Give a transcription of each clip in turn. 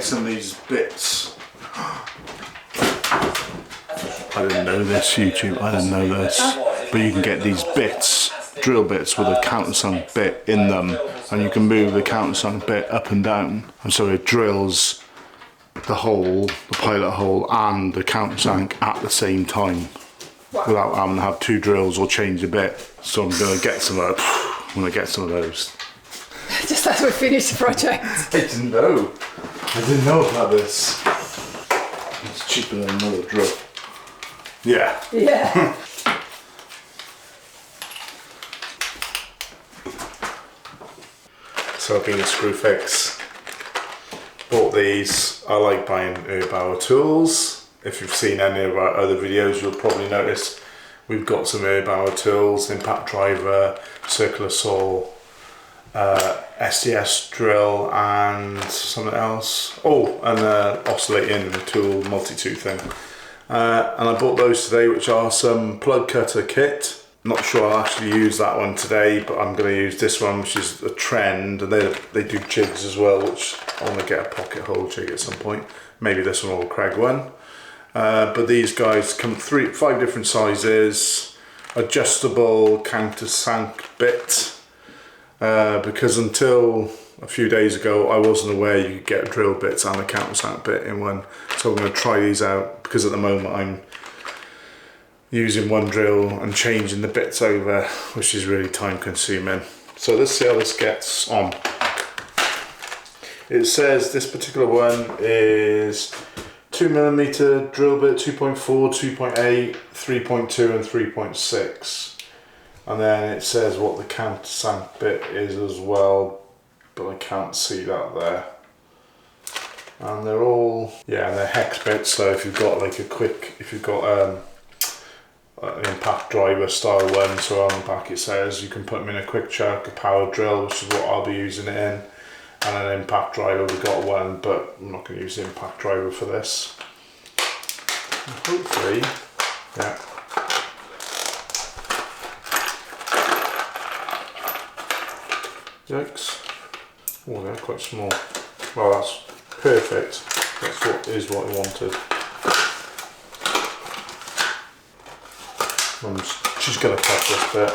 some of these bits. I didn't know this, YouTube, I didn't know this. But you can get these bits, drill bits with a countersunk bit in them, and you can move the countersunk bit up and down. And so it drills the hole, the pilot hole, and the countersunk at the same time. Without having to have two drills or change a bit. So I'm going to get some of those. Just as we finish the project. I didn't know. I didn't know about this. It's cheaper than another drill. Yeah. Yeah. So I've been a screw fix. Bought these. I like buying Erbauer tools. If you've seen any of our other videos, you'll probably notice we've got some Erbauer tools, impact driver, circular saw, SDS drill, and something else. Oh, and oscillating tool, multi-tooth thing. And I bought those today, which are some plug cutter kit. Not sure I'll actually use that one today, but I'm going to use this one, which is a trend, and they do jigs as well, which I want to get a pocket hole jig at some point. Maybe this one or a Craig one. But these guys come 5 different sizes, adjustable countersunk bit, because until a few days ago I wasn't aware you could get drill bits and a countersunk bit in one. So I'm going to try these out, because at the moment I'm using one drill and changing the bits over, which is really time consuming. So let's see how this gets on. It says this particular one is 2mm drill bit, 2.4, 2.8, 3.2 and 3.6. And then it says what the countersunk bit is as well, but I can't see that there. And they're all, yeah, they're hex bits, so if you've got like if you've got an impact driver style one, so on the back it says you can put them in a quick chuck, a power drill, which is what I'll be using it in, and an impact driver. We've got one, but I'm not going to use the impact driver for this. And hopefully, yeah. Yikes. Oh, they're quite small. Well, that's perfect. That's what I wanted. She's going to cut this bit.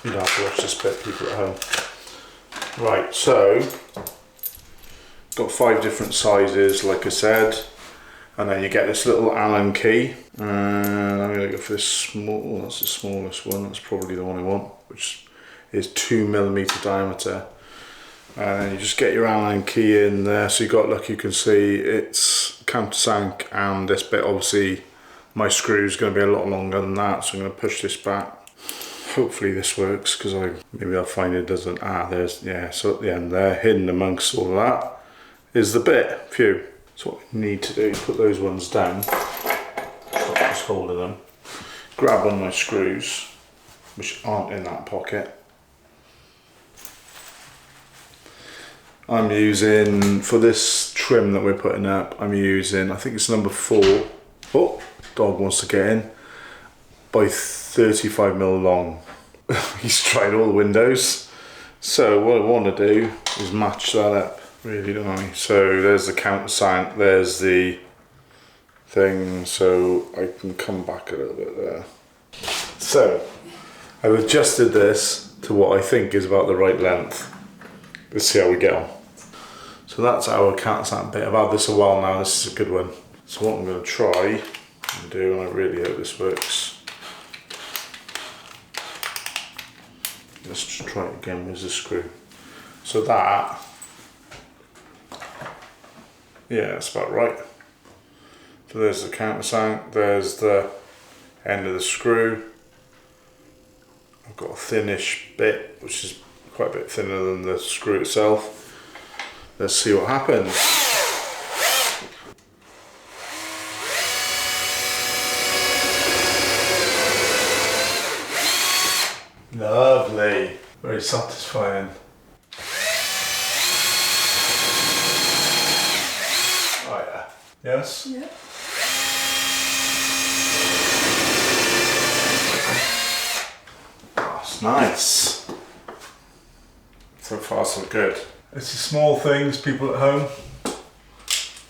You don't have to watch this bit, people at home. Right, so got 5 different sizes, like I said, and then you get this little Allen key. And I'm going to go for this small. Oh, that's the smallest one. That's probably the one I want, which is 2mm diameter. And then you just get your Allen key in there. So you got, look, you can see it's countersunk, and this bit obviously. My screw is going to be a lot longer than that, so I'm going to push this back. Hopefully this works, because maybe I'll find it doesn't. There's, yeah, so at the end there, hidden amongst all of that, is the bit. Phew. So what we need to do is put those ones down. Just holding them. Grab one of my screws, which aren't in that pocket. I'm using, for this trim that we're putting up, I'm using, I think it's number 4. Oh! Dog wants to get in, by 35mm long. He's tried all the windows. So what I want to do is match that up, really, don't I? So there's the countersunk, there's the thing, so I can come back a little bit there. So I've adjusted this to what I think is about the right length. Let's see how we get on. So that's our countersunk bit. I've had this a while now, this is a good one. So what I'm going to try and do, and I really hope this works. Let's just try it again with the screw. So that, yeah, that's about right. So there's the countersunk, there's the end of the screw. I've got a thinnish bit, which is quite a bit thinner than the screw itself. Let's see what happens. Lovely, very satisfying. Oh yeah, yes? Yeah. That's nice. So far so good. It's the small things, people at home.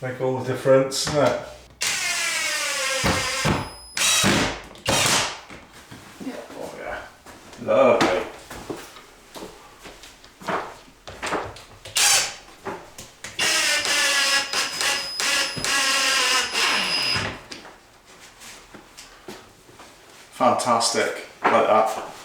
Make all the difference, doesn't it? Yeah. Oh yeah, lovely. Fantastic, like that.